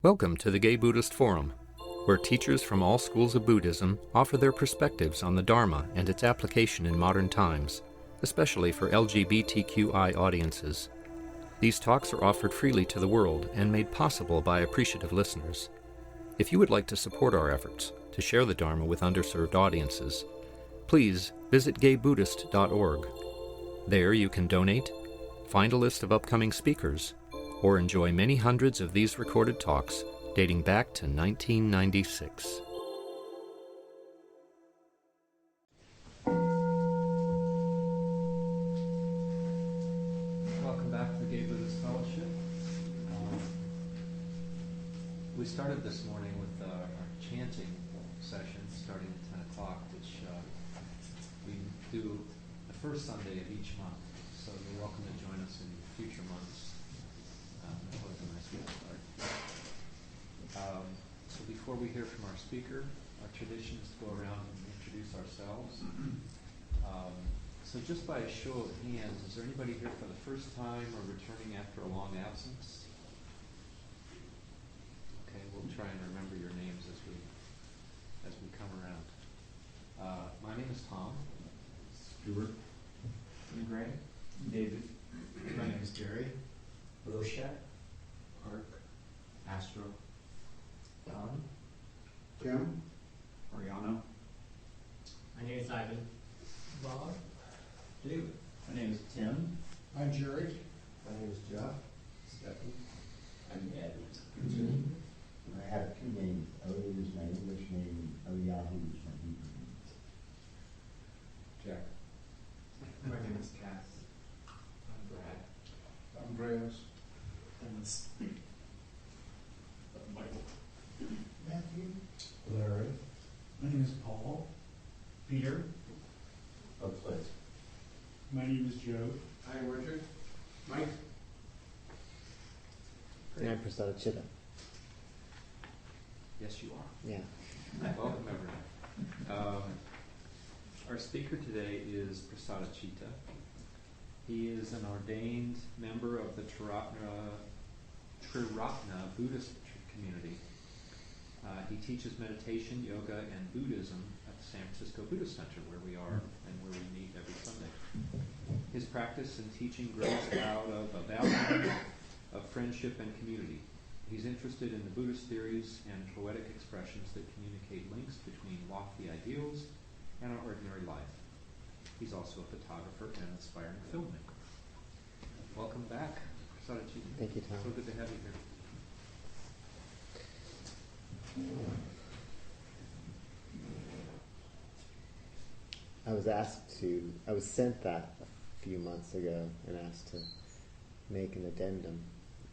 Welcome to the Gay Buddhist Forum, where teachers from all schools of Buddhism offer their perspectives on the Dharma and its application in modern times, especially for LGBTQI audiences. These talks are offered freely to the world and made possible by appreciative listeners. If you would like to support our efforts to share the Dharma with underserved audiences, please visit gaybuddhist.org. There you can donate, find a list of upcoming speakers, or enjoy many hundreds of these recorded talks dating back to 1996. Welcome back to the Gay Buddhist Fellowship. We started this morning with our chanting session starting at 10 o'clock, which we do the first Sunday of each month. So you're welcome to join us in future months. That was a nice way to start. So before we hear from our speaker, our tradition is to go around and introduce ourselves. So just by a show of hands, is there anybody here for the first time or returning after a long absence? Okay, we'll try and remember your names as we come around. My name is Tom. Stuart. I'm Gray. David. My name is Jerry. Roshat. Ark. Astro. Don. Kim. Mariano. My name is Ivan. Bob. David. My name is Tim. I'm Jerry. My name is Jeff. Stephanie. I'm Ed. I have two names. Elliot is my English name, Eliyahu is my Hebrew name. Jack. My name is Cass. I'm Brad. Andreas. Dennis. Michael. Matthew. Larry. My name is Paul. Peter. Cliff. My name is Joe. Hi, Richard. Mike. And I'm Prasadachitta. Yes, you are. Yeah. Welcome, everyone. Our speaker today is Prasadachitta. He is an ordained member of the Triratna Buddhist Community. He teaches meditation, yoga, and Buddhism at the San Francisco Buddhist Center, where we are and where we meet every Sunday. His practice and teaching grows out of a value of friendship and community. He's interested in the Buddhist theories and poetic expressions that communicate links between lofty ideals and our ordinary life. He's also a photographer and aspiring filmmaker. Welcome back, Prasadachitta. Thank you, Tom. So good to have you here. I was sent that a few months ago and asked to make an addendum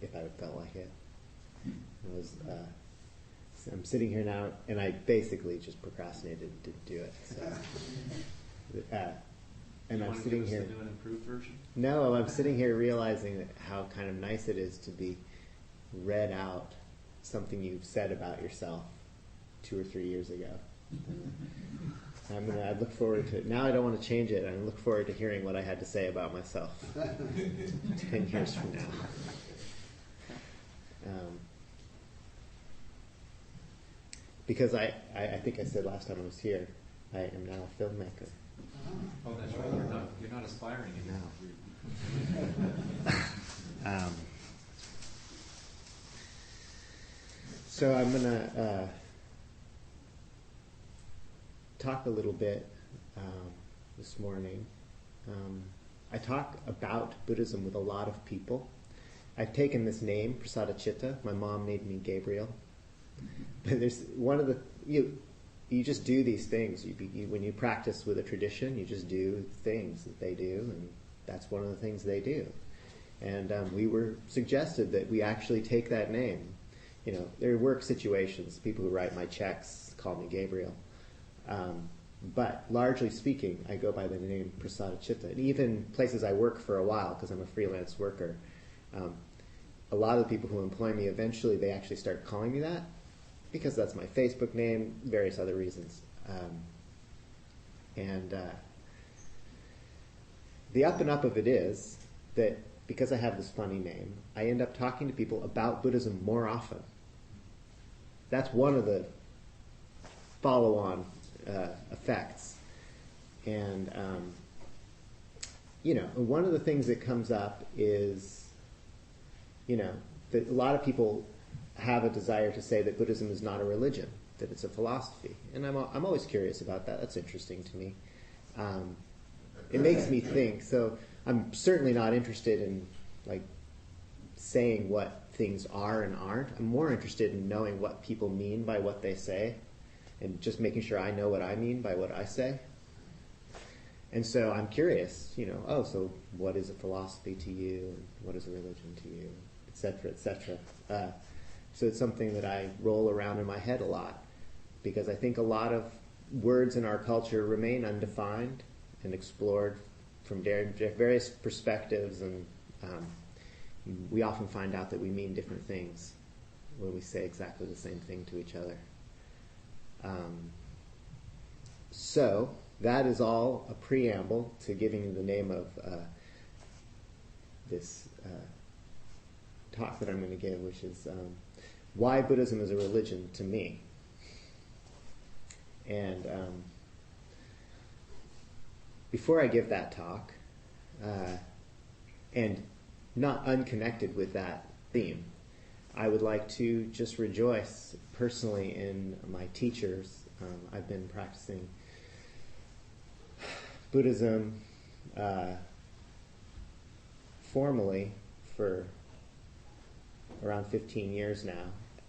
if I felt like it. I'm sitting here now, and I basically just procrastinated to do it. So, and I'm sitting here. Do an improved version? No, I'm sitting here realizing how kind of nice it is to be read out something you've said about yourself 2 or 3 years ago. I look forward to. Now I don't want to change it. I look forward to hearing what I had to say about myself 10 years from now. Because I think I said last time I was here, I am now a filmmaker. Oh, that's right. You're not aspiring anymore. So I'm going to talk a little bit this morning. I talk about Buddhism with a lot of people. I've taken this name, Prasadachitta. My mom named me Gabriel. But there's one of the you just do these things. When you practice with a tradition, you just do things that they do, and that's one of the things they do. And we were suggested that we actually take that name. There are work situations. People who write my checks call me Gabriel. But largely speaking, I go by the name Prasadachitta. And even places I work for a while, because I'm a freelance worker, a lot of the people who employ me, eventually they actually start calling me that, because that's my Facebook name, various other reasons. The up and up of it is that because I have this funny name, I end up talking to people about Buddhism more often that's one of the follow-on effects. And one of the things that comes up is, that a lot of people have a desire to say that Buddhism is not a religion, that it's a philosophy. And I'm always curious about that. That's interesting to me. It makes me think. So I'm certainly not interested in saying what things are and aren't. I'm more interested in knowing what people mean by what they say, and just making sure I know what I mean by what I say. And so I'm curious, so what is a philosophy to you, and what is a religion to you, et cetera, et cetera. So it's something that I roll around in my head a lot, because I think a lot of words in our culture remain undefined and explored from various perspectives, and we often find out that we mean different things when we say exactly the same thing to each other. So that is all a preamble to giving you the name of this talk that I'm going to give, which is why Buddhism is a religion to me. And before I give that talk, and not unconnected with that theme, I would like to just rejoice personally in my teachers. I've been practicing Buddhism formally for around 15 years now,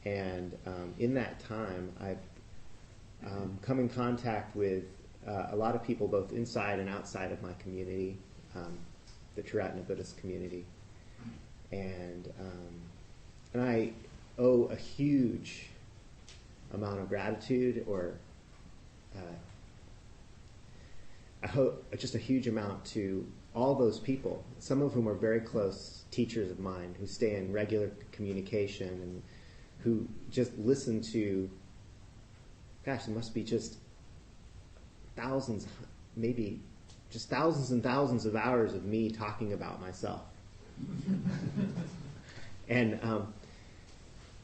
and in that time I've come in contact with a lot of people both inside and outside of my community, the Triratna Buddhist Community, and I owe a huge amount of gratitude, or I hope just a huge amount to all those people, some of whom are very close teachers of mine, who stay in regular communication and who just listen to, gosh, there must be just thousands, maybe just thousands and thousands of hours of me talking about myself.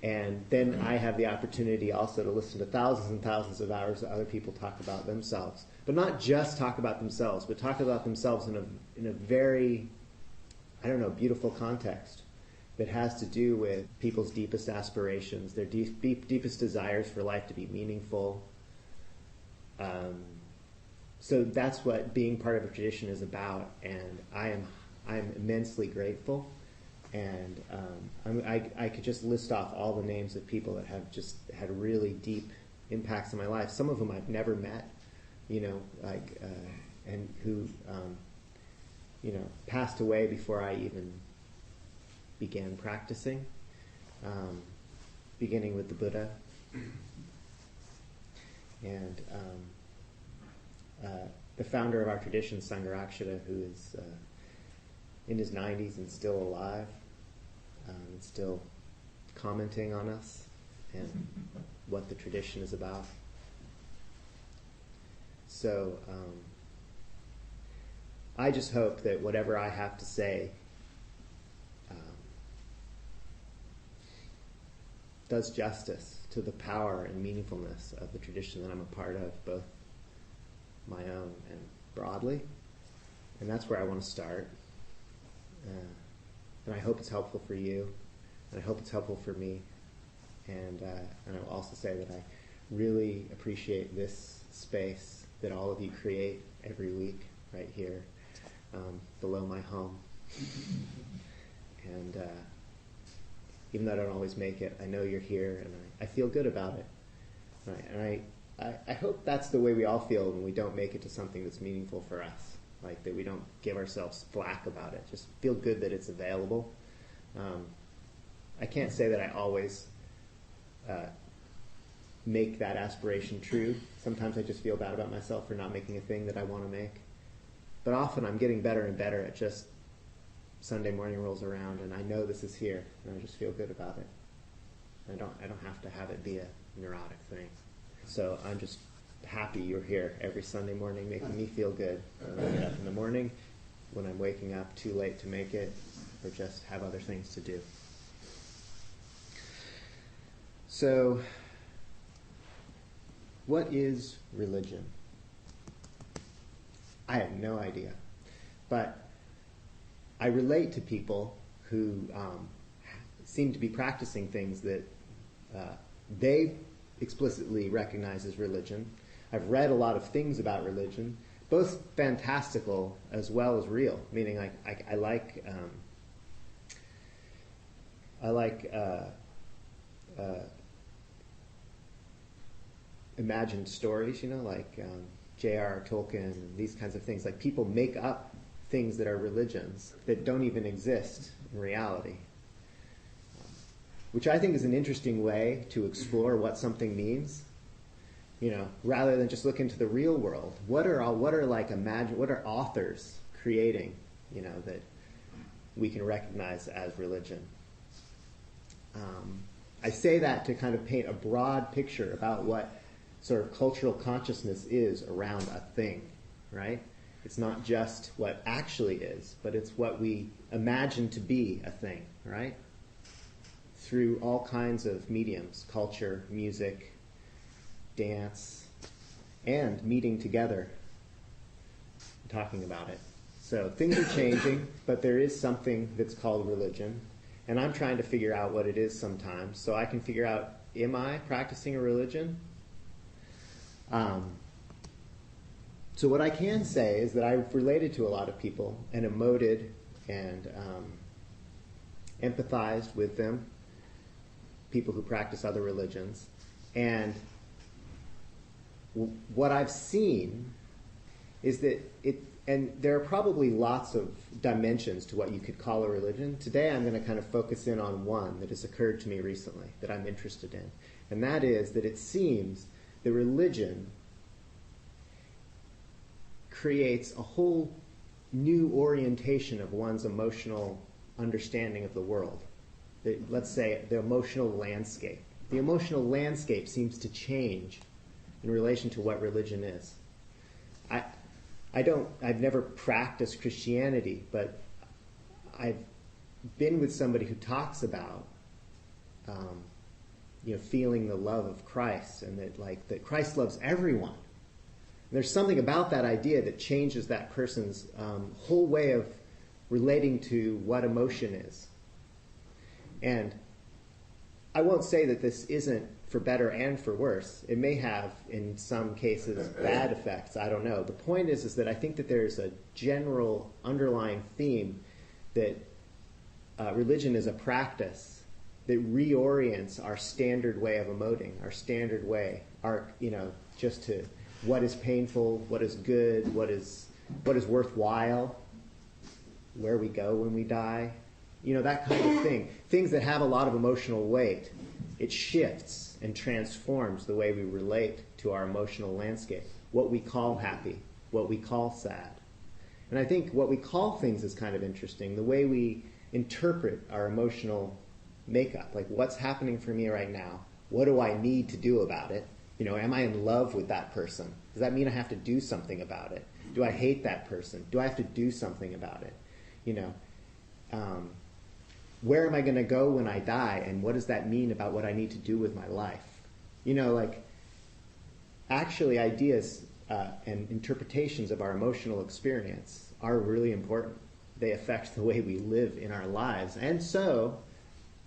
And then I have the opportunity also to listen to thousands and thousands of hours that other people talk about themselves. But not just talk about themselves, but talk about themselves in a very, beautiful context that has to do with people's deepest aspirations, their deepest desires for life to be meaningful. So that's what being part of a tradition is about, and I am immensely grateful. And I could just list off all the names of people that have just had really deep impacts in my life. Some of them I've never met, and who, passed away before I even began practicing, beginning with the Buddha. And the founder of our tradition, Sangha, who is in his 90s and still alive, and still commenting on us and what the tradition is about. So I just hope that whatever I have to say does justice to the power and meaningfulness of the tradition that I'm a part of, both my own and broadly. And that's where I want to start. And I hope it's helpful for you, and I hope it's helpful for me. And I will also say that I really appreciate this space that all of you create every week right here below my home. And even though I don't always make it, I know you're here, and I feel good about it. And I hope that's the way we all feel when we don't make it to something that's meaningful for us. Like that we don't give ourselves flack about it. Just feel good that it's available. I can't say that I always make that aspiration true. Sometimes I just feel bad about myself for not making a thing that I want to make. But often I'm getting better and better at just Sunday morning rolls around and I know this is here and I just feel good about it. I don't have to have it be a neurotic thing. So I'm just happy you're here every Sunday morning making me feel good when I get up in the morning, when I'm waking up too late to make it, or just have other things to do. So What is religion? I have no idea. But I relate to people who seem to be practicing things that they explicitly recognize as religion. I've read a lot of things about religion, both fantastical as well as real, meaning I like imagined stories, like J.R.R. Tolkien and these kinds of things. Like, people make up things that are religions that don't even exist in reality, which I think is an interesting way to explore what something means. Rather than just look into the real world, what are authors creating, that we can recognize as religion? I say that to kind of paint a broad picture about what sort of cultural consciousness is around a thing, right? It's not just what actually is, but it's what we imagine to be a thing, right? Through all kinds of mediums, culture, music, dance, and meeting together, talking about it. So things are changing, but there is something that's called religion, and I'm trying to figure out what it is sometimes, so I can figure out, am I practicing a religion? So what I can say is that I've related to a lot of people and emoted and empathized with them, people who practice other religions, and what I've seen is that and there are probably lots of dimensions to what you could call a religion. Today I'm going to kind of focus in on one that has occurred to me recently that I'm interested in. And that is that it seems that religion creates a whole new orientation of one's emotional understanding of the world. Let's say the emotional landscape. The emotional landscape seems to change in relation to what religion is. I've never practiced Christianity, but I've been with somebody who talks about feeling the love of Christ, and that Christ loves everyone. And there's something about that idea that changes that person's whole way of relating to what emotion is. And I won't say that this isn't for better and for worse. It may have, in some cases, bad effects. I don't know. The point is that I think that there's a general underlying theme that religion is a practice that reorients our standard way of emoting, our standard way, just to what is painful, what is good, what is worthwhile, where we go when we die, that kind of thing. Things that have a lot of emotional weight. It shifts and transforms the way we relate to our emotional landscape, what we call happy, what we call sad. And I think what we call things is kind of interesting, the way we interpret our emotional makeup, like what's happening for me right now, what do I need to do about it? Am I in love with that person? Does that mean I have to do something about it? Do I hate that person? Do I have to do something about it? Where am I going to go when I die, and what does that mean about what I need to do with my life? Actually ideas and interpretations of our emotional experience are really important. They affect the way we live in our lives. And so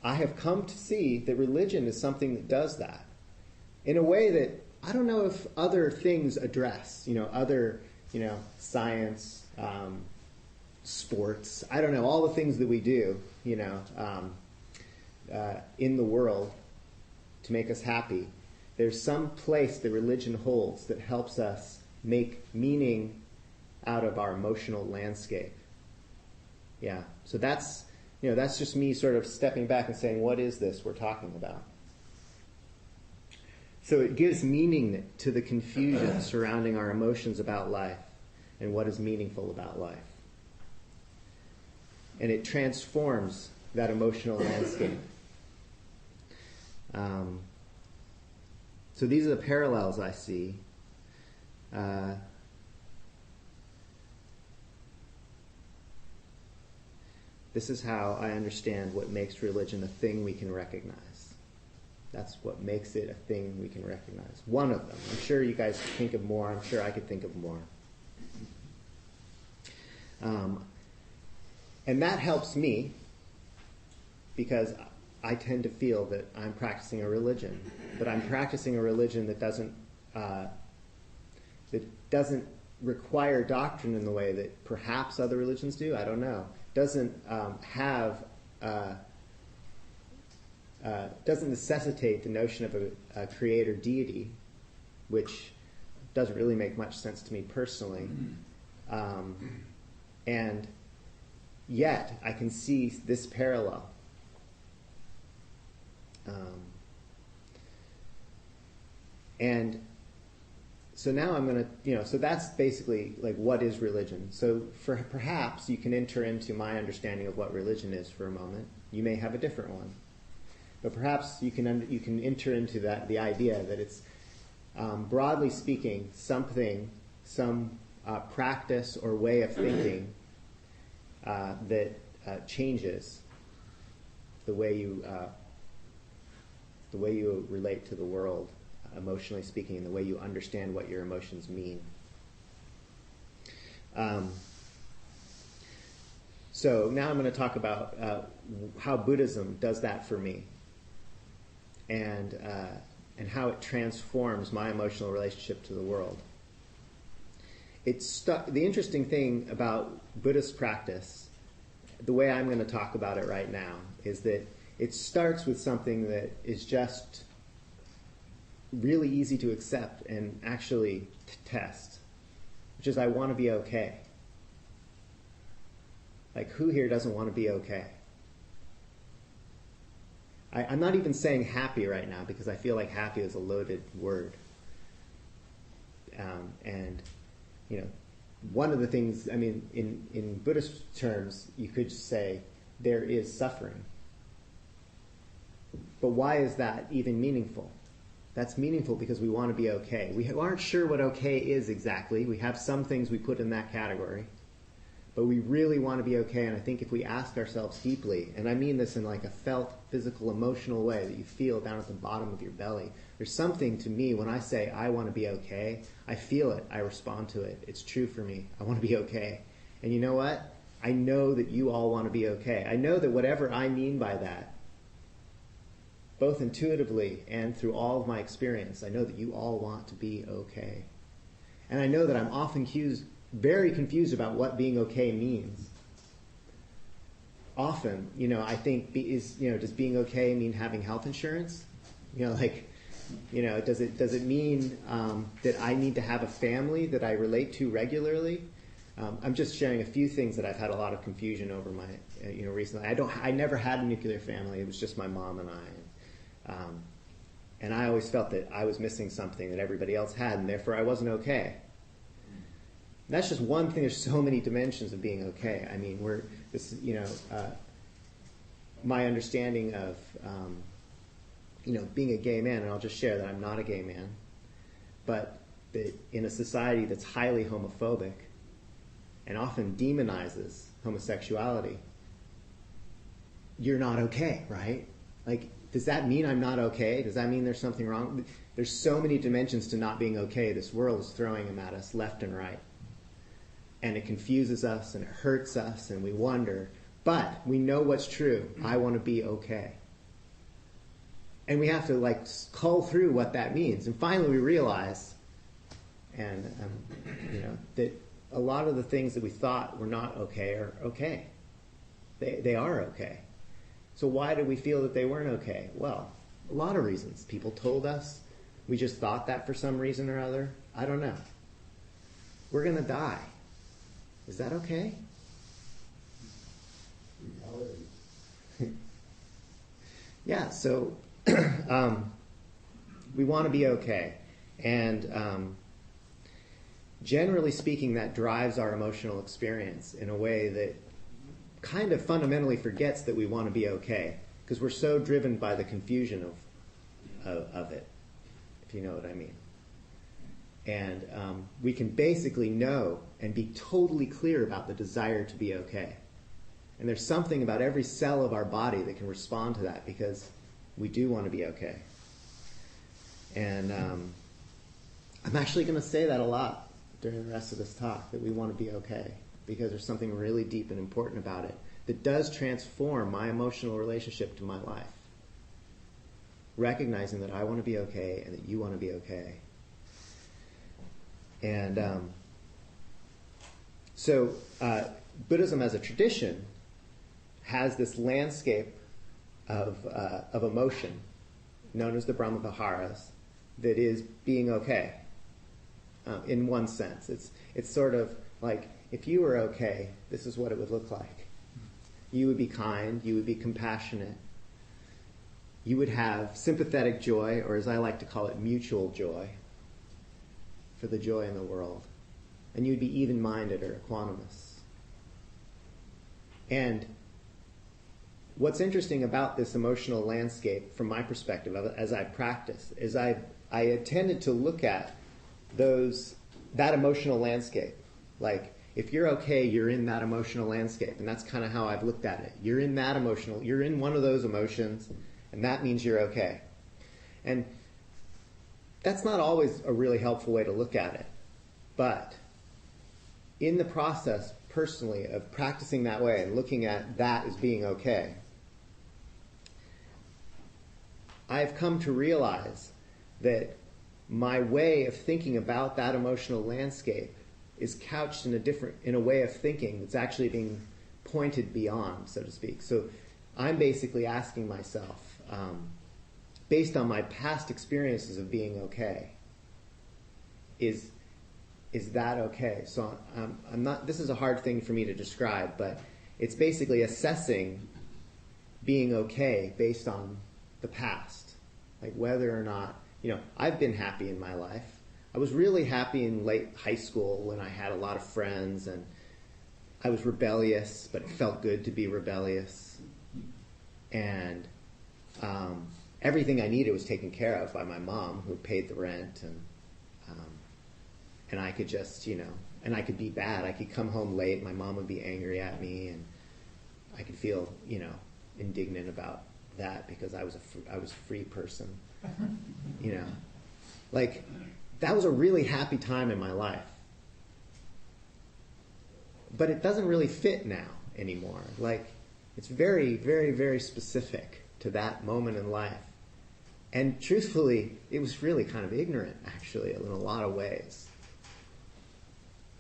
I have come to see that religion is something that does that in a way that I don't know if other things address, other, science, sports, I don't know, all the things that we do, in the world to make us happy. There's some place that religion holds that helps us make meaning out of our emotional landscape. Yeah, so that's just me sort of stepping back and saying, what is this we're talking about? So it gives meaning to the confusion surrounding our emotions about life and what is meaningful about life. And it transforms that emotional landscape. So these are the parallels I see. This is how I understand what makes religion a thing we can recognize. That's what makes it a thing we can recognize. One of them. I'm sure you guys think of more. I'm sure I could think of more. And that helps me because I tend to feel that I'm practicing a religion, but I'm practicing a religion that doesn't require doctrine in the way that perhaps other religions do. I don't know. Doesn't necessitate the notion of a creator deity, which doesn't really make much sense to me personally. And yet, I can see this parallel. And so now I'm going to, so that's basically like what is religion. So perhaps you can enter into my understanding of what religion is for a moment. You may have a different one. But perhaps you can enter into the idea that it's, broadly speaking, some practice or way of thinking that changes the way you relate to the world, emotionally speaking, and the way you understand what your emotions mean. So now I'm going to talk about how Buddhism does that for me, and how it transforms my emotional relationship to the world. The interesting thing about Buddhist practice, the way I'm going to talk about it right now, is that it starts with something that is just really easy to accept and actually test, which is I want to be okay. Like, who here doesn't want to be okay? I'm not even saying happy right now because I feel like happy is a loaded word. And, one of the things, in Buddhist terms, you could say there is suffering. But why is that even meaningful? That's meaningful because we want to be okay. We aren't sure what okay is exactly. We have some things we put in that category. But we really want to be okay, and I think if we ask ourselves deeply, and I mean this in like a felt, physical, emotional way that you feel down at the bottom of your belly, there's something to me when I say I want to be okay, I feel it, I respond to it. It's true for me. I want to be okay. And you know what? I know that you all want to be okay. I know that whatever I mean by that, both intuitively and through all of my experience, I know that you all want to be okay. And I know that I'm often very confused about what being okay means. Often, I think, does being okay mean having health insurance? Does it mean that I need to have a family that I relate to regularly? I'm just sharing a few things that I've had a lot of confusion over my, recently. I never had a nuclear family. It was just my mom and I. And I always felt that I was missing something that everybody else had, and therefore I wasn't okay. That's just one thing. There's so many dimensions of being okay. My understanding of, being a gay man, and I'll just share that I'm not a gay man, but that in a society that's highly homophobic and often demonizes homosexuality, you're not okay, right? Like, does that mean I'm not okay? Does that mean there's something wrong? There's so many dimensions to not being okay. This world is throwing them at us left and right. And it confuses us and it hurts us and we wonder. But we know what's true. I want to be okay. And we have to cull through what that means. And finally we realize, that a lot of the things that we thought were not okay are okay. They are okay. So why did we feel that they weren't okay? Well, a lot of reasons. People told us. We just thought that for some reason or other. I don't know. We're going to die. Is that okay? Yeah, so we want to be okay. And generally speaking, that drives our emotional experience in a way that kind of fundamentally forgets that we want to be okay, because we're so driven by the confusion of it, if you know what I mean. And we can basically know and be totally clear about the desire to be okay. And there's something about every cell of our body that can respond to that, because we do want to be okay. And I'm actually going to say that a lot during the rest of this talk, that we want to be okay, because there's something really deep and important about it that does transform my emotional relationship to my life. Recognizing that I want to be okay and that you want to be okay. And so Buddhism as a tradition has this landscape of emotion known as the Brahmaviharas that is being okay. In one sense, it's sort of like, if you were okay, this is what it would look like. You would be kind, you would be compassionate, you would have sympathetic joy, or as I like to call it, mutual joy, for the joy in the world. And you'd be even-minded or equanimous. And what's interesting about this emotional landscape, from my perspective, as I practice, is I tended to look at that emotional landscape. Like, if you're okay, you're in that emotional landscape. And that's kind of how I've looked at it. You're in one of those emotions, and that means you're okay. And that's not always a really helpful way to look at it. But in the process, personally, of practicing that way and looking at that as being okay, I've come to realize that my way of thinking about that emotional landscape is couched in a way of thinking that's actually being pointed beyond, so to speak. So I'm basically asking myself, based on my past experiences of being okay, is that okay? So I'm not. This is a hard thing for me to describe, but it's basically assessing being okay based on the past, like whether or not, I've been happy in my life. I was really happy in late high school when I had a lot of friends, and I was rebellious, but it felt good to be rebellious. And everything I needed was taken care of by my mom, who paid the rent, and I could just, and I could be bad. I could come home late, my mom would be angry at me, and I could feel, indignant about that because I was a free person, Like, that was a really happy time in my life. But it doesn't really fit now anymore. Like, it's very, very, very specific to that moment in life. And truthfully, it was really kind of ignorant, actually, in a lot of ways.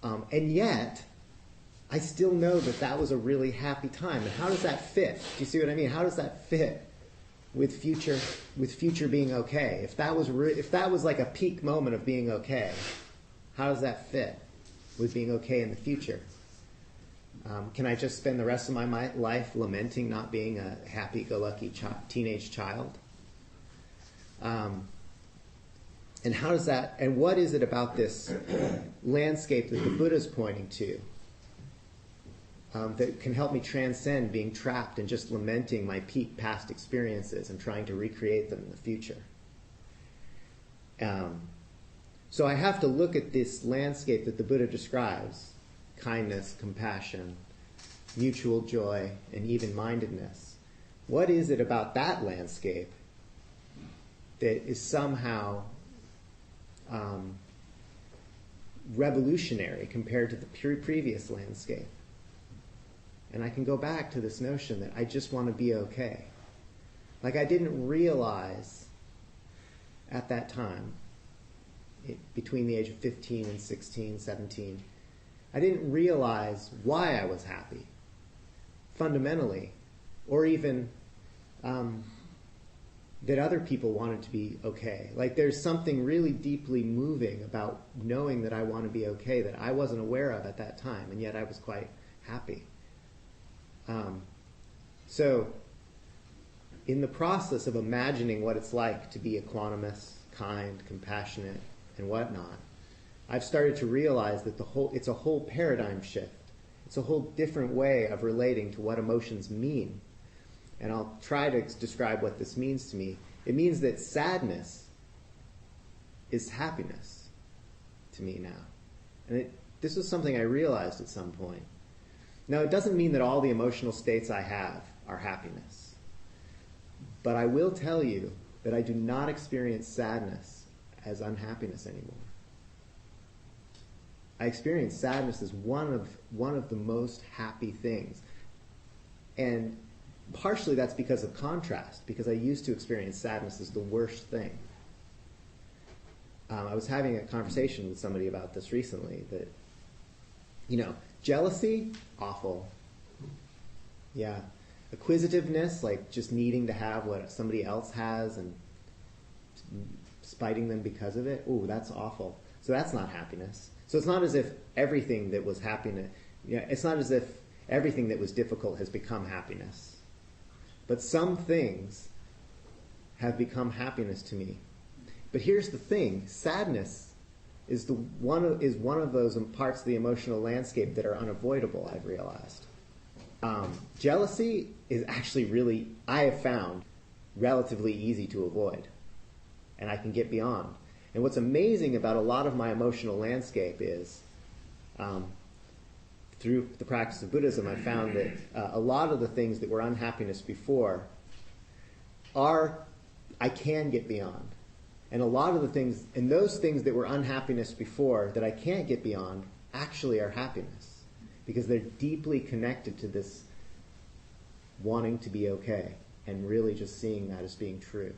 And yet, I still know that was a really happy time. And how does that fit? Do you see what I mean? How does that fit with future being okay? If that was like a peak moment of being okay, how does that fit with being okay in the future? Can I just spend the rest of my life lamenting not being a happy-go-lucky teenage child? And how does that? And what is it about this landscape that the Buddha's pointing to that can help me transcend being trapped and just lamenting my peak past experiences and trying to recreate them in the future? So I have to look at this landscape that the Buddha describes: kindness, compassion, mutual joy, and even-mindedness. What is it about that landscape that is somehow revolutionary compared to the previous landscape? And I can go back to this notion that I just want to be okay. Like, I didn't realize at that time, between the age of 15 and 16, 17, I didn't realize why I was happy, fundamentally, or even that other people wanted to be okay. Like, there's something really deeply moving about knowing that I want to be okay that I wasn't aware of at that time, and yet I was quite happy. So, in the process of imagining what it's like to be equanimous, kind, compassionate, and whatnot, I've started to realize that it's a whole paradigm shift. It's a whole different way of relating to what emotions mean. And I'll try to describe what this means to me. It means that sadness is happiness to me now. And this was something I realized at some point. Now, it doesn't mean that all the emotional states I have are happiness. But I will tell you that I do not experience sadness as unhappiness anymore. I experience sadness as one of the most happy things. And partially that's because of contrast, because I used to experience sadness as the worst thing. I was having a conversation with somebody about this recently, that, jealousy, awful. Yeah. Acquisitiveness, like just needing to have what somebody else has and spiting them because of it, ooh, that's awful. So that's not happiness. So it's not as if everything that was happiness, it's not as if everything that was difficult has become happiness. But some things have become happiness to me. But here's the thing, sadness is one of those parts of the emotional landscape that are unavoidable, I've realized. Jealousy is actually really, I have found, relatively easy to avoid. And I can get beyond. And what's amazing about a lot of my emotional landscape is, through the practice of Buddhism, I found that a lot of the things that were unhappiness before I can get beyond. And a lot of the things, and those things that were unhappiness before that I can't get beyond, actually are happiness. Because they're deeply connected to this wanting to be okay, and really just seeing that as being true.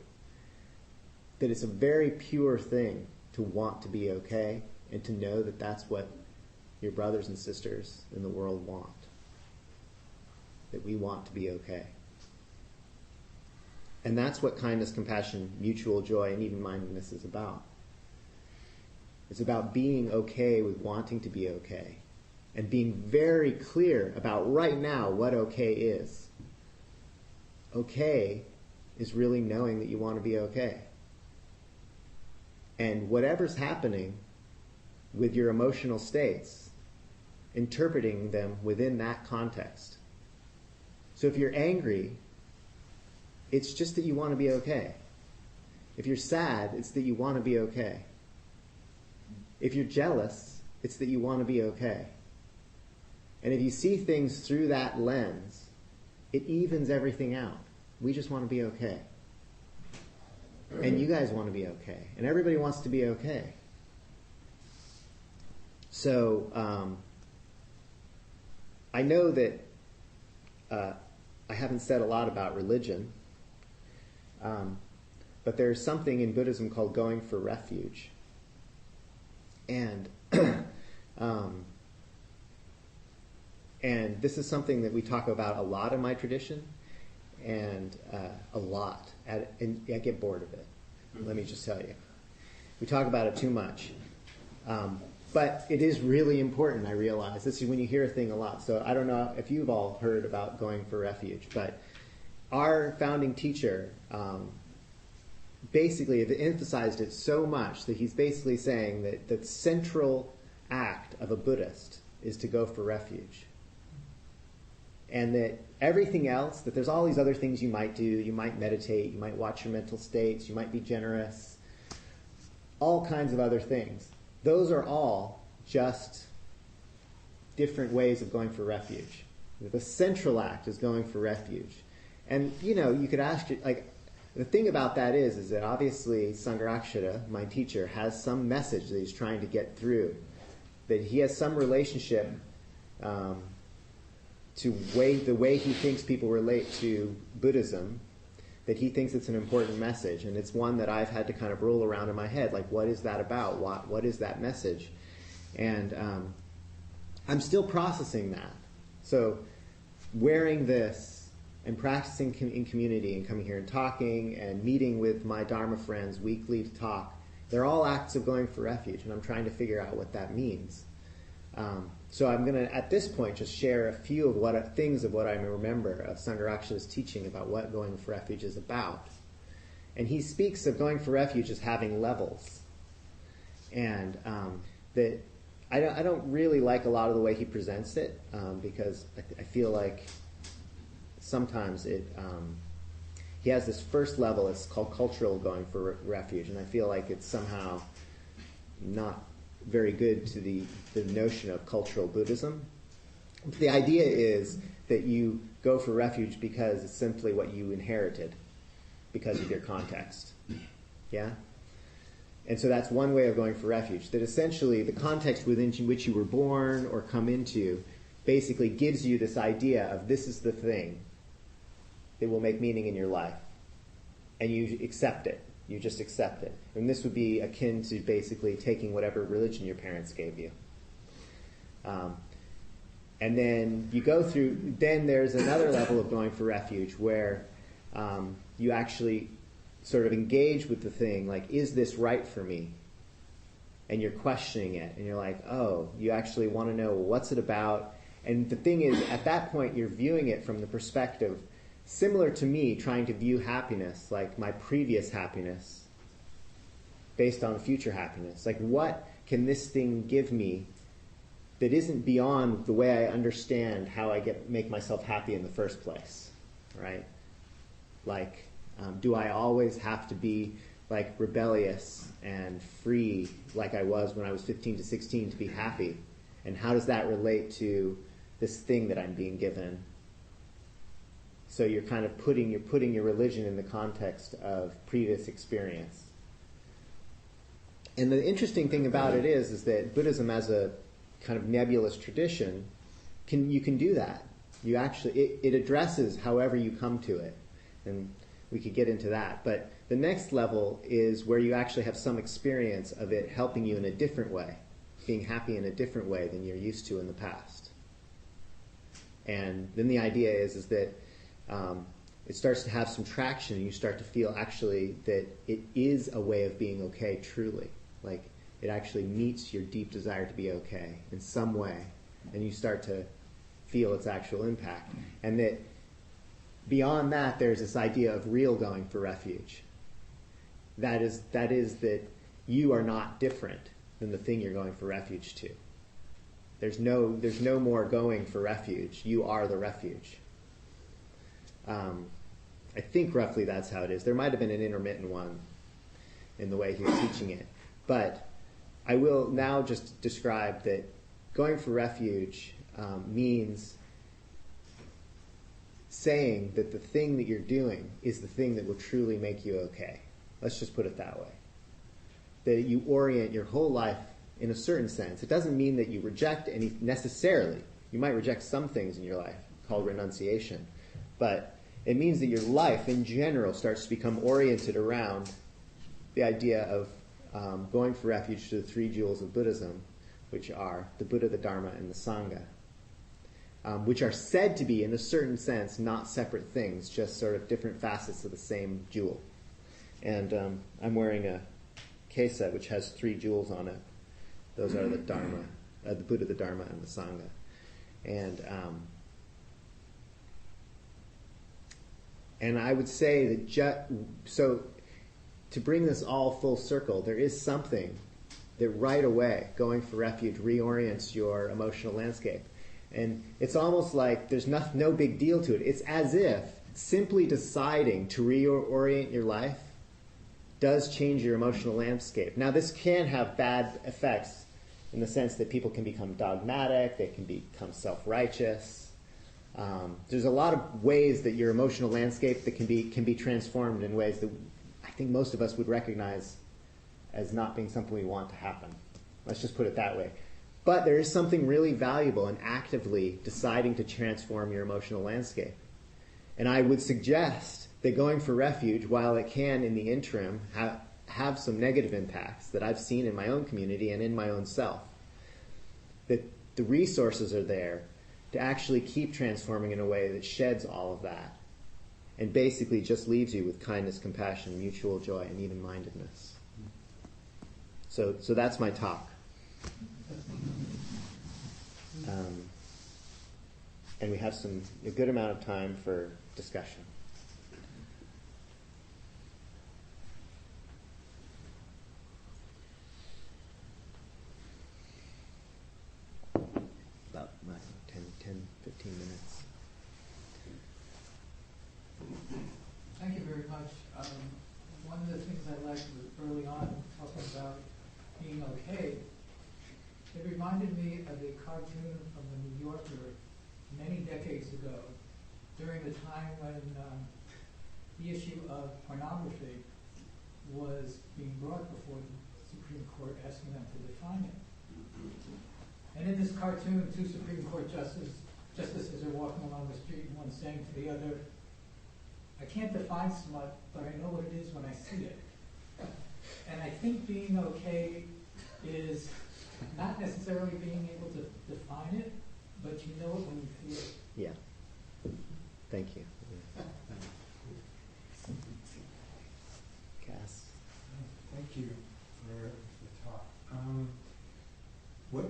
That it's a very pure thing to want to be okay, and to know that that's what your brothers and sisters in the world want. That we want to be okay. And that's what kindness, compassion, mutual joy, and even-mindedness is about. It's about being okay with wanting to be okay. And being very clear about right now what okay is. Okay is really knowing that you want to be okay. And whatever's happening with your emotional states, interpreting them within that context. So if you're angry, it's just that you want to be okay. If you're sad, it's that you want to be okay. If you're jealous, it's that you want to be okay. And if you see things through that lens, it evens everything out. We just want to be okay. And you guys want to be okay. And everybody wants to be okay. So, I know that I haven't said a lot about religion, but there's something in Buddhism called going for refuge. And and this is something that we talk about a lot in my tradition, and a lot. And I get bored of it. Let me just tell you. We talk about it too much. But it is really important, I realize. This is when you hear a thing a lot. So I don't know if you've all heard about going for refuge, but our founding teacher basically emphasized it so much that he's basically saying that the central act of a Buddhist is to go for refuge. And that everything else, that there's all these other things you might do. You might meditate, you might watch your mental states, you might be generous, all kinds of other things. Those are all just different ways of going for refuge. The central act is going for refuge. And, you could ask, the thing about that is that obviously Sangharakshita, my teacher, has some message that he's trying to get through. That he has some relationship to the way he thinks people relate to Buddhism, that he thinks it's an important message. And it's one that I've had to kind of roll around in my head. Like, what is that about? What is that message? And I'm still processing that. So wearing this and practicing in community and coming here and talking and meeting with my Dharma friends weekly to talk, they're all acts of going for refuge. And I'm trying to figure out what that means. So I'm going to, at this point, just share a few of things of what I remember of Sangharakshita's teaching about what going for refuge is about. And he speaks of going for refuge as having levels. And that I don't really like a lot of the way he presents it, because I feel like sometimes he has this first level, it's called cultural going for refuge, and I feel like it's somehow not very good to the notion of cultural Buddhism. The idea is that you go for refuge because it's simply what you inherited because of your context. Yeah? And so that's one way of going for refuge, that essentially the context within which you were born or come into basically gives you this idea of this is the thing that will make meaning in your life. And you accept it. You just accept it. And this would be akin to basically taking whatever religion your parents gave you. And then you go through, then there's another level of going for refuge where you actually sort of engage with the thing, like, is this right for me? And you're questioning it, and you're like, oh, you actually want to know, well, what's it about? And the thing is, at that point, you're viewing it from the perspective similar to me trying to view happiness, like my previous happiness, based on future happiness. Like, what can this thing give me that isn't beyond the way I understand how I make myself happy in the first place, right? Like, do I always have to be like rebellious and free like I was when I was 15 to 16 to be happy? And how does that relate to this thing that I'm being given? So you're kind of putting your religion in the context of previous experience. And the interesting thing about it is that Buddhism as a kind of nebulous tradition, you can do that. You actually, it addresses however you come to it. And we could get into that. But the next level is where you actually have some experience of it helping you in a different way, being happy in a different way than you're used to in the past. And then the idea is that it starts to have some traction, and you start to feel actually that it is a way of being okay truly. Like, it actually meets your deep desire to be okay in some way, and you start to feel its actual impact. And that beyond that, there's this idea of real going for refuge. That is that you are not different than the thing you're going for refuge to. There's no more going for refuge. You are the refuge. I think roughly that's how it is. There might have been an intermittent one in the way he was teaching it. But I will now just describe that going for refuge means saying that the thing that you're doing is the thing that will truly make you okay. Let's just put it that way. That you orient your whole life in a certain sense. It doesn't mean that you reject any necessarily. You might reject some things in your life, called renunciation. But it means that your life in general starts to become oriented around the idea of going for refuge to the three jewels of Buddhism, which are the Buddha, the Dharma, and the Sangha, which are said to be, in a certain sense, not separate things, just sort of different facets of the same jewel. And I'm wearing a kesa which has three jewels on it. Those are the Dharma, the Buddha, the Dharma, and the Sangha. And I would say that so to bring this all full circle, there is something that right away, going for refuge, reorients your emotional landscape. And it's almost like there's no big deal to it. It's as if simply deciding to reorient your life does change your emotional landscape. Now, this can have bad effects in the sense that people can become dogmatic, they can become self-righteous. There's a lot of ways that your emotional landscape that can be transformed in ways that I think most of us would recognize as not being something we want to happen. Let's just put it that way. But there is something really valuable in actively deciding to transform your emotional landscape. And I would suggest that going for refuge, while it can in the interim have some negative impacts that I've seen in my own community and in my own self, that the resources are there to actually keep transforming in a way that sheds all of that and basically just leaves you with kindness, compassion, mutual joy, and even-mindedness. So that's my talk. And we have a good amount of time for discussion. About 10, 15 minutes. Thank you very much. One of the things I liked was early on talking about being okay. It reminded me of a cartoon from the New Yorker many decades ago, during the time when the issue of pornography was being brought before Supreme Court asking them to define it. And in this cartoon, two Supreme Court justices are walking along the street, and one saying to the other, I can't define smut, but I know what it is when I see it. And I think being okay is not necessarily being able to define it, but you know it when you feel it. Yeah. Thank you. Cass. Thank you for the talk. What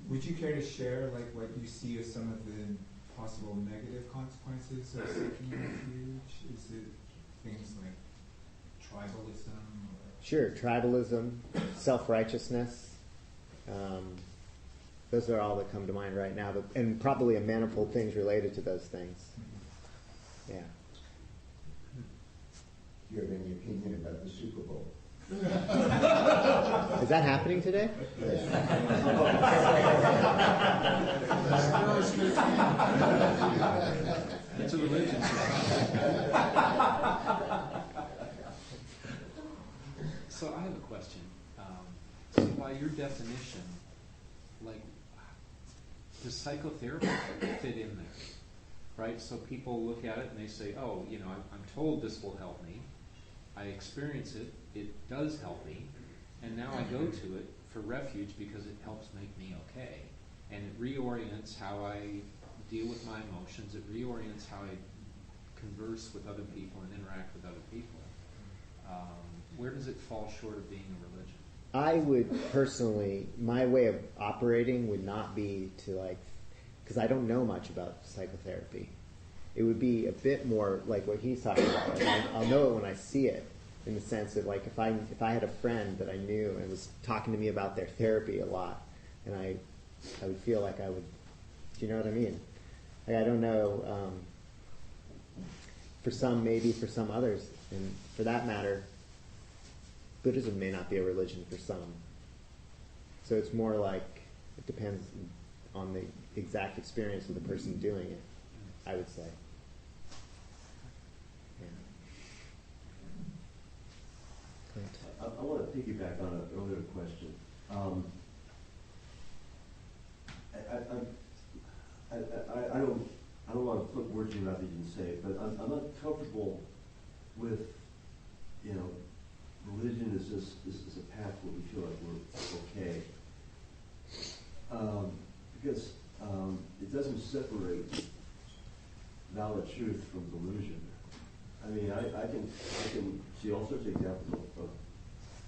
would you care to share, like what you see as some of the possible negative consequences of seeking refuge? Is it things like tribalism? Sure, tribalism, self-righteousness. Those are all that come to mind right now, and probably a manifold things related to those things. Yeah. Do you have any opinion about the Super Bowl? Is that happening today? It's a religion. So I have a question. So by your definition, like, does psychotherapy fit in there? Right? So people look at it and they say, oh, you know, I'm told this will help me. I experience it. It does help me. And now I go to it for refuge because it helps make me okay. And it reorients how I deal with my emotions. It reorients how I converse with other people and interact with other people. Where does it fall short of being a religion? I would personally, my way of operating would not be to like, because I don't know much about psychotherapy. It would be a bit more like what he's talking about. Like I'll know it when I see it, in the sense of like if I had a friend that I knew and was talking to me about their therapy a lot, and I would feel like I would, do you know what I mean? Like I don't know, for some maybe, for some others, and for that matter, Buddhism may not be a religion for some. So it's more like, it depends on the exact experience of the person doing it, I would say. Yeah. Clint. I want to piggyback on an earlier question. I don't want to put words in your mouth that you didn't say, but I'm not comfortable with, you know, religion is just is a path where we feel like we're okay, because it doesn't separate valid truth from delusion. I mean, I can see all sorts of examples of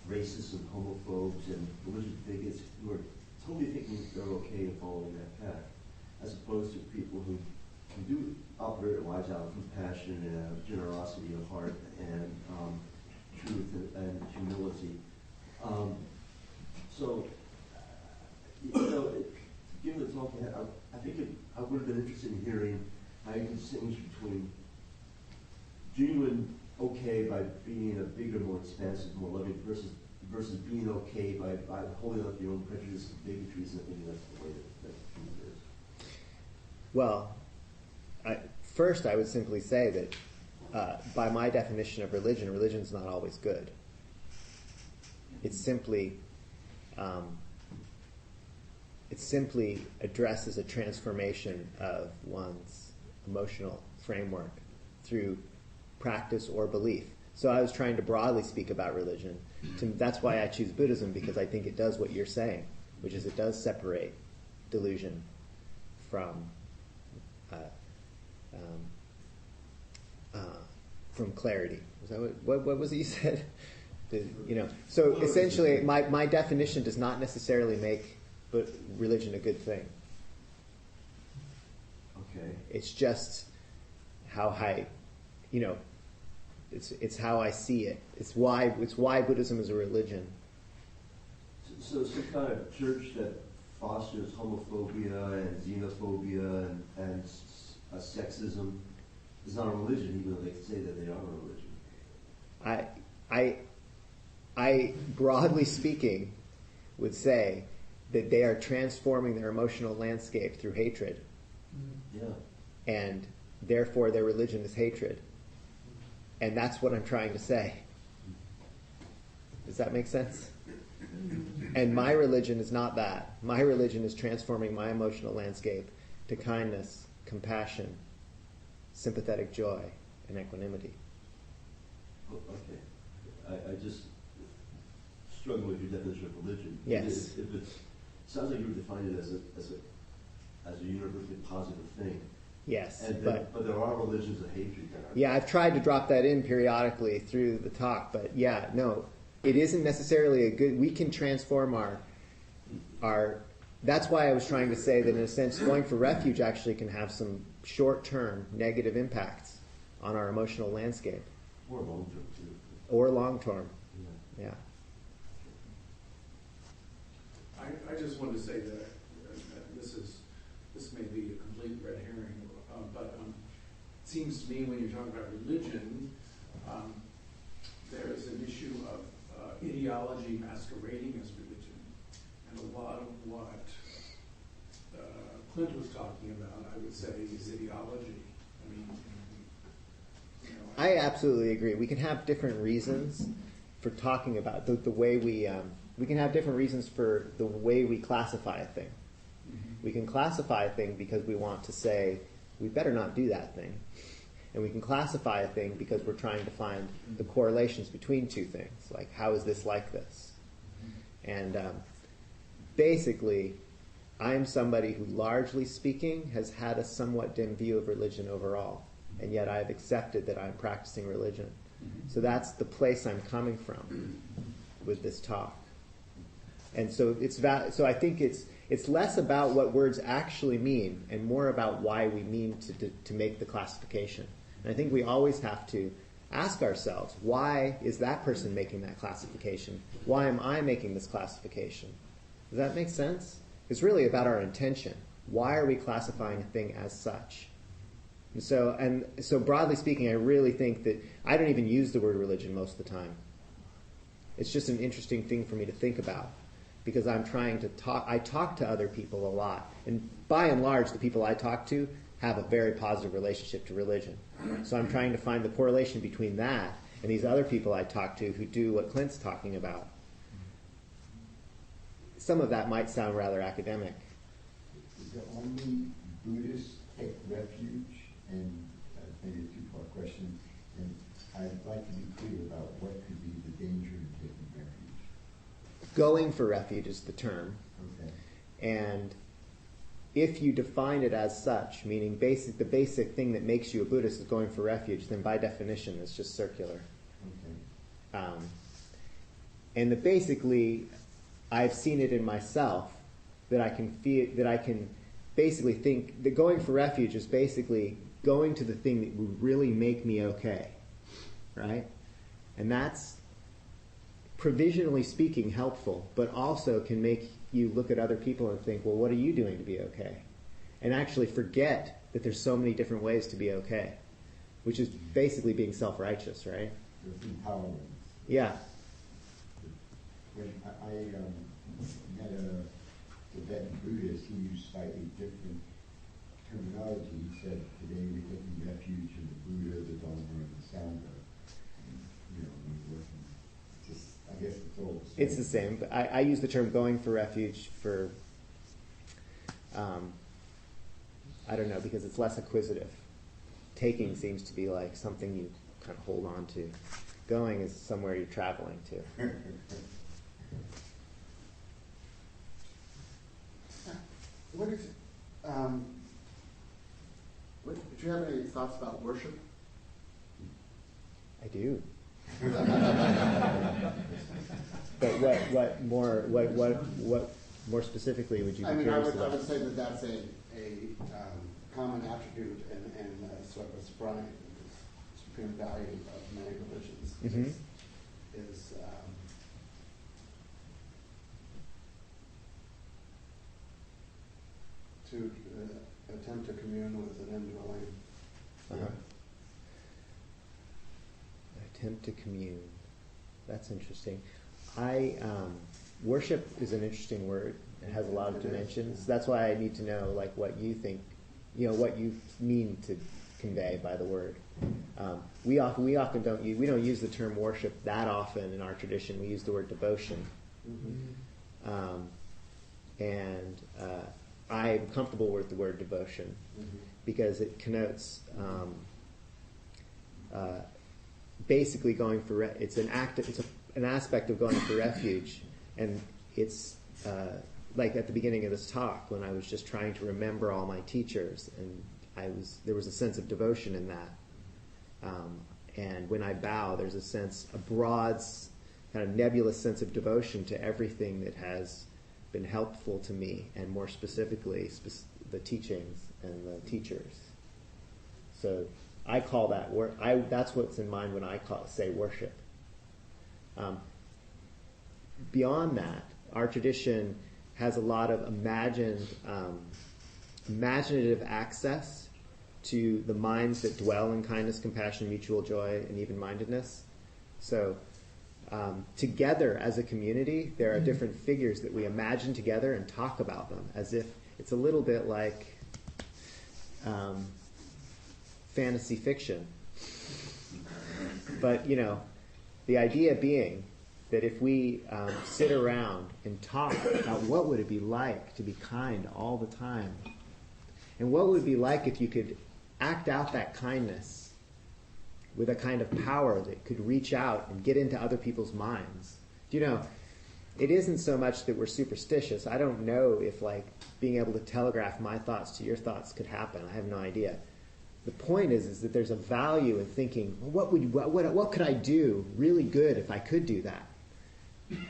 racists and homophobes and religious bigots who are totally thinking they're okay in following that path, as opposed to people who do operate their lives out of compassion and generosity of heart and truth and humility. So, you know, given the talk, I think I would have been interested in hearing how you can distinguish between genuine okay by being a bigger, more expansive, more loving versus being okay by holding up your own prejudice and bigotries and thinking that's the way that truth is. Well, first I would simply say that by my definition of religion, religion's not always good. It simply addresses a transformation of one's emotional framework through practice or belief. So I was trying to broadly speak about religion. That's why I choose Buddhism, because I think it does what you're saying, which is it does separate delusion from clarity. Is that what was it you said? You know. So essentially, my definition does not necessarily make religion a good thing. Okay. It's just how it's how I see it. It's why Buddhism is a religion. So some kind of church that fosters homophobia and xenophobia and sexism is not a religion, even though they say that they are a religion. I broadly speaking would say that they are transforming their emotional landscape through hatred. Yeah. And therefore their religion is hatred. And that's what I'm trying to say. Does that make sense? And my religion is not that. My religion is transforming my emotional landscape to kindness, compassion, sympathetic joy, and equanimity. Okay. I just struggle with your definition of religion. Yes. If it sounds like you would define it as a universally positive thing. Yes. And but there are religions of hatred that are. Yeah, I've tried to drop that in periodically through the talk, but yeah, no, it isn't necessarily a good. We can transform our. That's why I was trying to say that in a sense, going for refuge actually can have some short-term negative impacts on our emotional landscape. Or long-term too. Or long-term. Yeah. I just want to say that this may be a complete red herring, but it seems to me when you're talking about religion, there is an issue of ideology masquerading as religion, and a lot of what Clint was talking about, I would say, is ideology. I mean, I absolutely agree. We can have different reasons for talking about the way we can have different reasons for the way we classify a thing. Mm-hmm. We can classify a thing because we want to say, we better not do that thing. And we can classify a thing because we're trying to find the correlations between two things, like how is this like this? And basically, I'm somebody who, largely speaking, has had a somewhat dim view of religion overall, and yet I've accepted that I'm practicing religion. So that's the place I'm coming from with this talk. And so so I think it's less about what words actually mean and more about why we mean to make the classification. And I think we always have to ask ourselves, why is that person making that classification? Why am I making this classification? Does that make sense? It's really about our intention. Why are we classifying a thing as such? And so broadly speaking, I really think that I don't even use the word religion most of the time. It's just an interesting thing for me to think about because I'm trying to talk. I talk to other people a lot. And by and large, the people I talk to have a very positive relationship to religion. So I'm trying to find the correlation between that and these other people I talk to who do what Clint's talking about. Some of that might sound rather academic. Is the only Buddhist take refuge? And maybe a two-part question. And I'd like to be clear about what could be the danger in taking refuge. Going for refuge is the term. Okay. And if you define it as such, meaning the basic thing that makes you a Buddhist is going for refuge, then by definition it's just circular. Okay. And basically, I've seen it in myself that I can basically think that going for refuge is basically going to the thing that would really make me okay, right? And that's, provisionally speaking, helpful, but also can make you look at other people and think, well, what are you doing to be okay? And actually forget that there's so many different ways to be okay, which is basically being self-righteous, right? There's intolerance. Yeah. When I met a Tibetan Buddhist, he used slightly different terminology. He said, today we're taking refuge in the Buddha, the Dharma, and the sangha. And, we're working. I guess it's all the same. It's the same, but I use the term going for refuge for, I don't know, because it's less acquisitive. Taking seems to be like something you kind of hold on to. Going is somewhere you're traveling to. What is, do you have any thoughts about worship? I do. But what more specifically would you be curious about? I would say that that's a common attribute and sort of a supreme value of many religions. Mm-hmm. is to attempt to commune with an indwelling. Uh-huh. Attempt to commune. That's interesting. Worship is an interesting word. It has a lot of dimensions. That's why I need to know, like, what you think, what you mean to convey by the word. We often don't use the term worship that often in our tradition. We use the word devotion And I'm comfortable with the word devotion because it connotes basically going for it's an aspect of going for refuge, and it's like at the beginning of this talk when I was just trying to remember all my teachers, and there was a sense of devotion in that. And when I bow, there's a broad, kind of nebulous sense of devotion to everything that has been helpful to me, and more specifically, the teachings and the teachers. So I call that that's what's in mind when I say worship. Beyond that, our tradition has a lot of imaginative access to the minds that dwell in kindness, compassion, mutual joy, and even-mindedness. So together as a community, there are different figures that we imagine together and talk about them as if it's a little bit like fantasy fiction. But, the idea being that if we sit around and talk about what would it be like to be kind all the time, and what would it be like if you could act out that kindness with a kind of power that could reach out and get into other people's minds. It isn't so much that we're superstitious. I don't know if being able to telegraph my thoughts to your thoughts could happen. I have no idea. The point is that there's a value in thinking, well, what could I do really good if I could do that?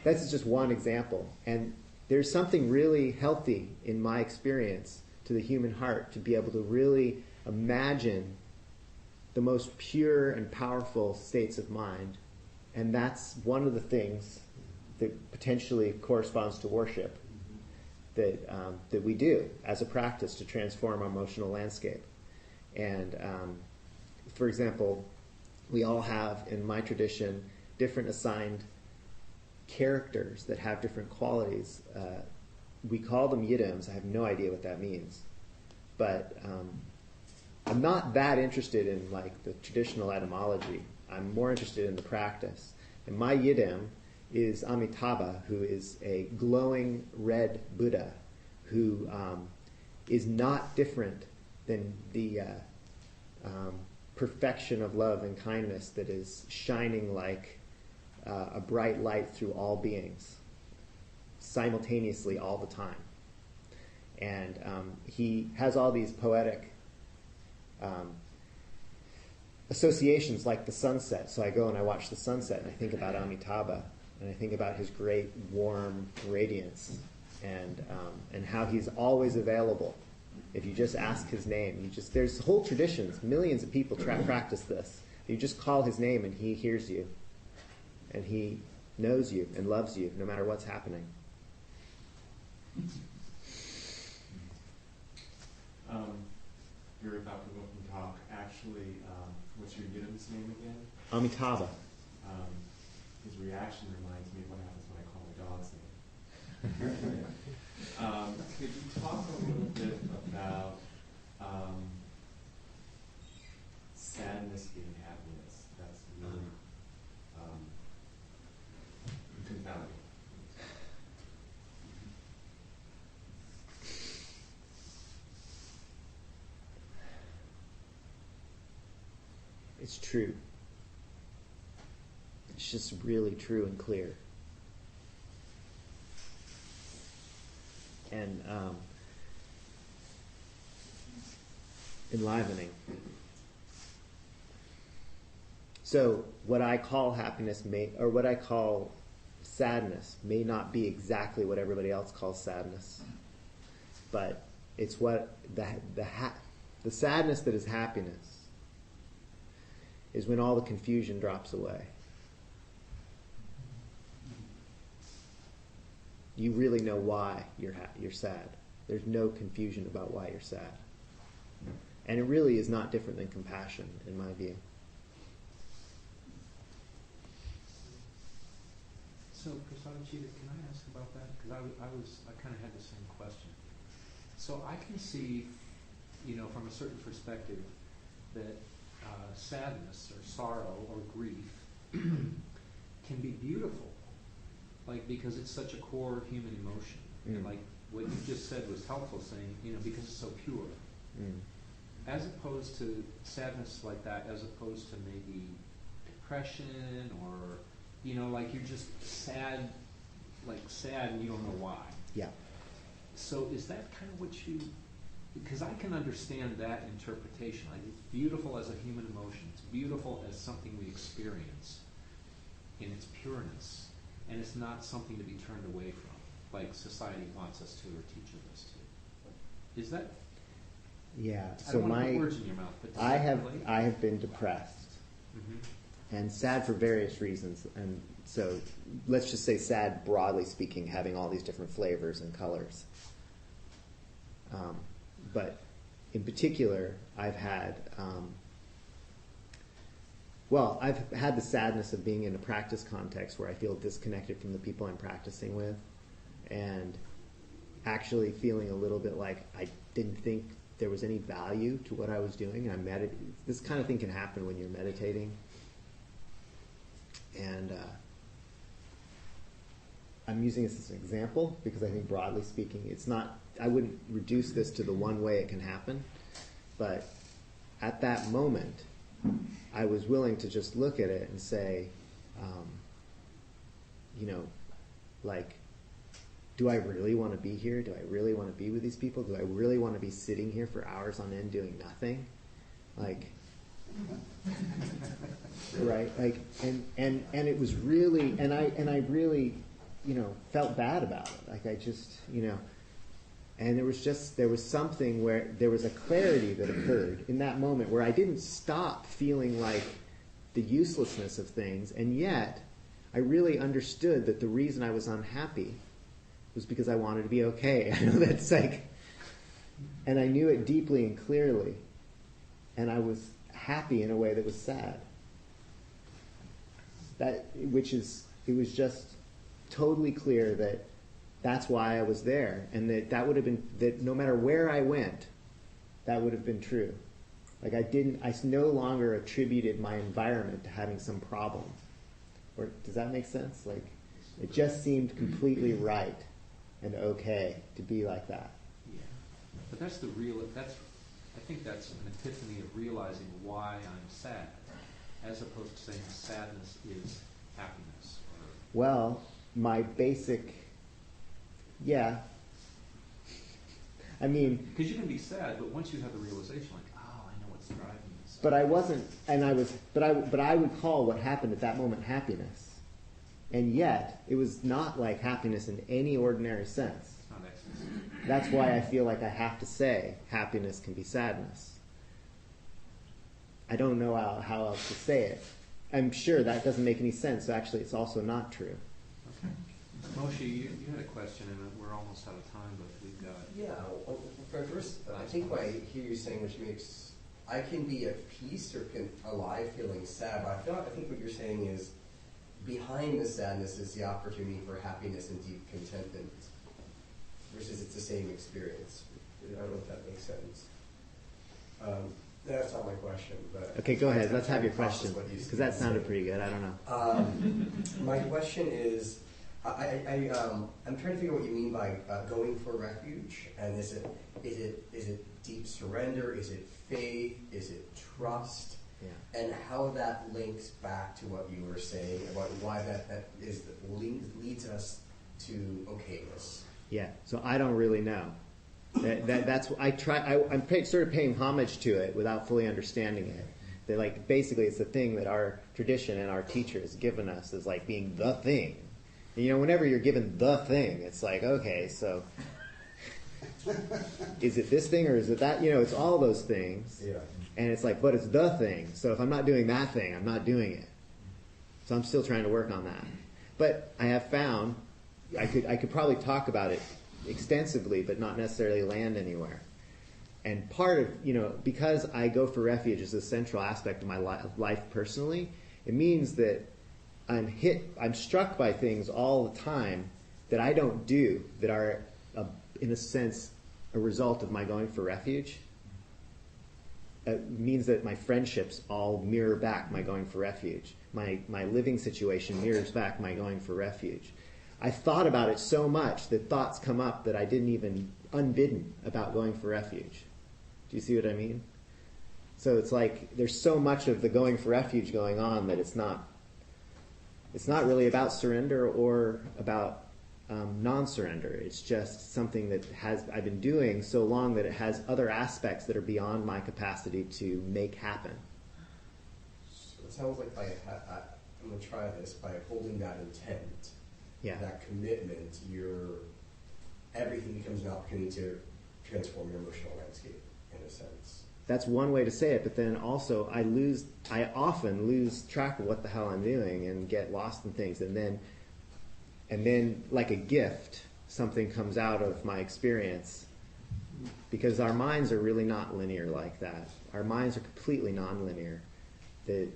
That's just one example. And there's something really healthy in my experience to the human heart to be able to really imagine the most pure and powerful states of mind. And that's one of the things that potentially corresponds to worship that we do as a practice to transform our emotional landscape. And for example, we all have, in my tradition, different assigned characters that have different qualities. We call them yidams. I have no idea what that means. But I'm not that interested in the traditional etymology. I'm more interested in the practice. And my yidam is Amitabha, who is a glowing red Buddha, who is not different than the perfection of love and kindness that is shining like a bright light through all beings, simultaneously all the time. And he has all these poetic associations like the sunset. So I go and I watch the sunset and I think about Amitabha, and I think about his great warm radiance, and how he's always available. If you just ask his name, there's whole traditions, millions of people practice this. You just call his name and he hears you, and he knows you and loves you no matter what's happening. Your thought-provoking talk. Actually, what's your Yidam's name again? Amitabha. His reaction reminds me of what happens when I call my dog's name. Could you talk a little bit about sadness being happiness? That's really confounding. It's true. It's just really true and clear. And enlivening. So what I call happiness or what I call sadness may not be exactly what everybody else calls sadness, but it's what the sadness that is happiness is when all the confusion drops away. You really know why you're sad. There's no confusion about why you're sad. And it really is not different than compassion, in my view. So, Prasadachitta, can I ask about that? Because I kind of had the same question. So I can see, from a certain perspective, that sadness or sorrow or grief can be beautiful like, because it's such a core human emotion. And like what you just said was helpful, saying, because it's so pure. As opposed to sadness like that, as opposed to maybe depression or, like you're just sad, and you don't know why. Yeah. So is that kind of what you, because I can understand that interpretation. Like, it's beautiful as a human emotion. It's beautiful as something we experience in its pureness. And it's not something to be turned away from, like society wants us to or teaches us to. Is that? Yeah. I So don't want to put words in your mouth, but does I that have relate? I have been depressed and sad for various reasons, and so let's just say sad broadly speaking, having all these different flavors and colors. But in particular, I've had I've had the sadness of being in a practice context where I feel disconnected from the people I'm practicing with, and actually feeling a little bit like I didn't think there was any value to what I was doing. And this kind of thing can happen when you're meditating. And I'm using this as an example because I think broadly speaking, it's not, I wouldn't reduce this to the one way it can happen, but at that moment, I was willing to just look at it and say, do I really want to be here? Do I really want to be with these people? Do I really want to be sitting here for hours on end doing nothing? Right? And it was really, and I really, felt bad about it. I just, and there was something where there was a clarity that occurred in that moment where I didn't stop feeling like the uselessness of things, and yet I really understood that the reason I was unhappy was because I wanted to be okay. I know that's and I knew it deeply and clearly, and I was happy in a way that was sad. It was just totally clear that that's why I was there, and that would have been, that no matter where I went, that would have been true. I no longer attributed my environment to having some problem. Or does that make sense? It just seemed completely right and okay to be like that. Yeah, but I think that's an epiphany of realizing why I'm sad, as opposed to saying sadness is happiness. Well, my basic, yeah. I mean, because you can be sad, but once you have the realization, I know what's driving this. But I wasn't, but I would call what happened at that moment happiness. And yet, it was not like happiness in any ordinary sense. It's not ecstasy. That's why I feel like I have to say happiness can be sadness. I don't know how else to say it. I'm sure that doesn't make any sense, so actually it's also not true. Okay. Moshe, you had a question, and we're almost out of time, but we've got... Yeah, well, first, I think what I hear you saying, which makes, I can be at peace or alive feeling sad, but I think what you're saying is behind the sadness is the opportunity for happiness and deep contentment, versus it's the same experience. I don't know if that makes sense. That's not my question, but... Okay, go ahead. Let's have your question, because that sounded pretty good. I don't know. My question is, I'm trying to figure out what you mean by going for refuge, and is it deep surrender? Is it faith? Is it trust? Yeah. And how that links back to what you were saying about why that leads us to okayness. Yeah. So I don't really know. That's I'm sort of paying homage to it without fully understanding it. That basically it's the thing that our tradition and our teacher has given us as being the thing. And, whenever you're given the thing, it's okay, so is it this thing or is it that? It's all those things. Yeah. And it's but it's the thing. So if I'm not doing that thing, I'm not doing it. So I'm still trying to work on that. But I have found I could probably talk about it extensively, but not necessarily land anywhere. And part of, because I go for refuge as a central aspect of my life personally, it means that I'm struck by things all the time that I don't do that are, in a sense, a result of my going for refuge. It means that my friendships all mirror back my going for refuge. My living situation mirrors back my going for refuge. I thought about it so much that thoughts come up that I didn't even unbidden about going for refuge. Do you see what I mean? So it's like there's so much of the going for refuge going on that it's not really about surrender or about non-surrender. It's just something that I've been doing so long that it has other aspects that are beyond my capacity to make happen. So it sounds like I'm going to try this, by holding that intent, that commitment, everything becomes an opportunity to transform your emotional landscape, in a sense. That's one way to say it, but then also I often lose track of what the hell I'm doing and get lost in things, and then like a gift, something comes out of my experience, because our minds are really not linear like that. Our minds are completely non-linear. The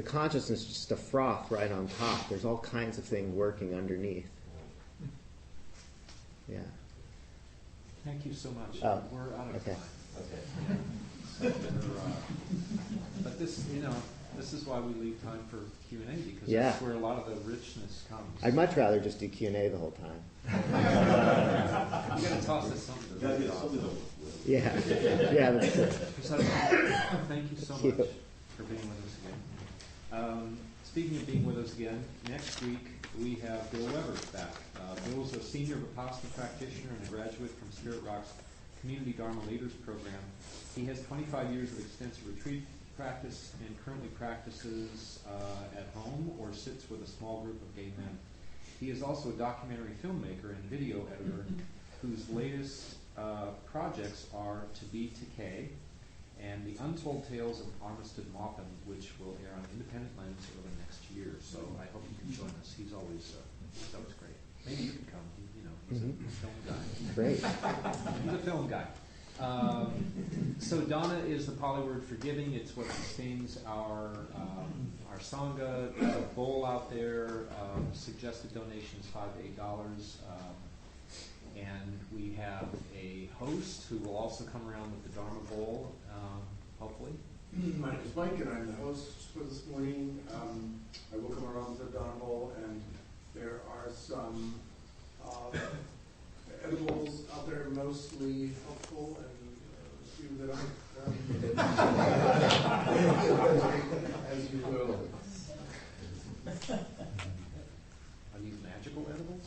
consciousness is just a froth right on top. There's all kinds of things working underneath. Yeah. Thank you so much. Oh, We're out of okay. time. Okay. But this is why we leave time for Q&A, because that's where a lot of the richness comes. I'd much rather just do Q&A the whole time. I'm going to toss this something. Yeah, that's it. Thank you so much for being with us again. Speaking of being with us again, next week we have Bill Weber back. Bill's a senior Vipassana practitioner and a graduate from Spirit Rock's Community Dharma Leaders Program. He has 25 years of extensive retreat practice and currently practices at home or sits with a small group of gay men. He is also a documentary filmmaker and video editor whose latest projects are To Be To K and The Untold Tales of Armistead Maupin, which will air on Independent Lens early next year. So I hope you can join us. He's always great. Maybe you can come. He's a film guy. Great. He's a film guy. So Dana is the Pali word for giving. It's what sustains our sangha. There's a bowl out there. Suggested donations $5 to $8. And we have a host who will also come around with the Dharma bowl, hopefully. My name is Mike, and I'm the host for this morning. I will come around with the Dharma bowl, and there are some edibles out there, mostly helpful, and a few that aren't. As you will. Are these magical edibles?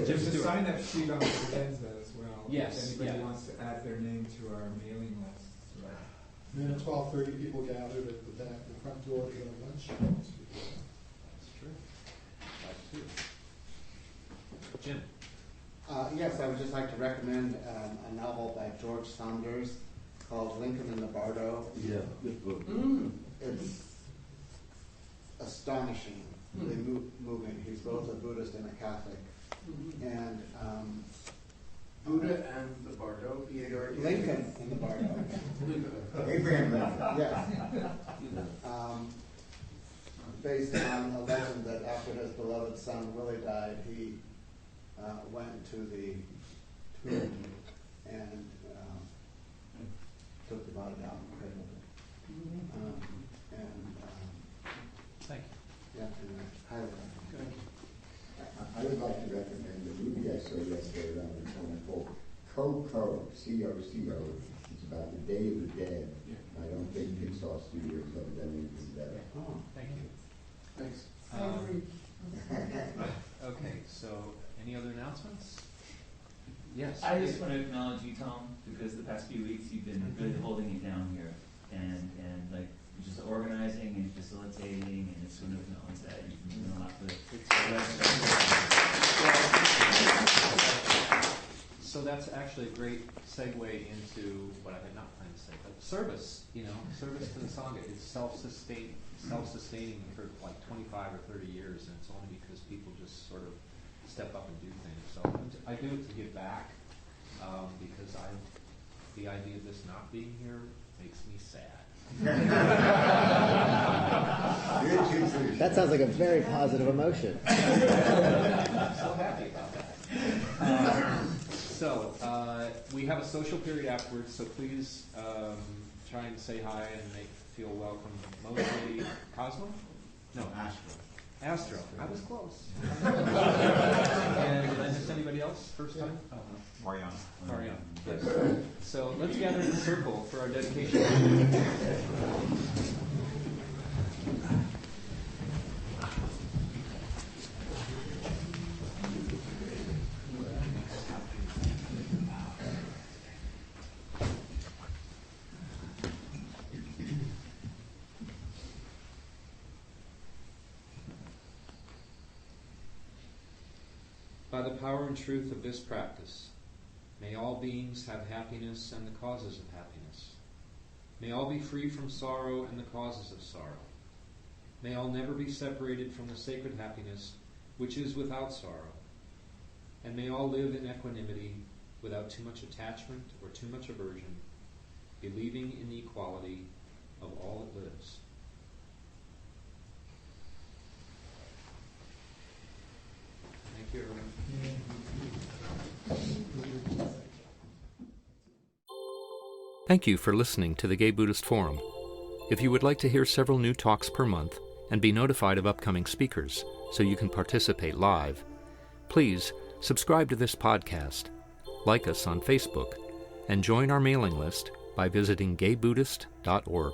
There's a sign-up sheet on the Cadenza as well. Yes. If anybody wants to add their name to our mailing list. Right. And then at 12:30, people gathered at the back, the front door to get a lunch. That's true. That's true. Jim. Yes, I would just like to recommend a novel by George Saunders called Lincoln in the Bardo. Yeah, good book. It's astonishingly moving. He's both a Buddhist and a Catholic. And Buddha and the Bardo, B-A-R-D. Lincoln in the Bardo. Abraham Lincoln. Yes. Based on a legend that after his beloved son Willie died, he went to the tomb and took the body out and cradled it. Thank you. Yeah, and I highly recommend it. I would like to recommend the movie I saw yesterday around the corner called Coco, C-O-C-O. It's about the Day of the Dead. I don't think Pixar Studios have done anything better. Oh, Thank you. Thanks. Okay, so any other announcements? Yes. I just want to acknowledge you, Tom, because the past few weeks you've been really holding it down here, and like just organizing and facilitating, and just want to acknowledge that you've been doing a lot for So that's actually a great segue into what I had not planned to say, but service. Service to the sangha is self-sustaining for like 25 or 30 years, and it's only because people just sort of step up and do things. So I do it to give back because the idea of this not being here makes me sad. That sounds like a very positive emotion. I'm so happy about that. So we have a social period afterwards, so please trying to say hi and make feel welcome. Mostly Cosmo? No, Astro. I was close. And did I miss anybody else first time? Mariana. Yes. So let's gather in a circle for our dedication. By the power and truth of this practice, may all beings have happiness and the causes of happiness. May all be free from sorrow and the causes of sorrow. May all never be separated from the sacred happiness which is without sorrow. And may all live in equanimity without too much attachment or too much aversion, believing in the equality of all that lives. Thank you, everyone. Thank you for listening to the Gay Buddhist Forum. If you would like to hear several new talks per month and be notified of upcoming speakers so you can participate live, please subscribe to this podcast, like us on Facebook, and join our mailing list by visiting gaybuddhist.org.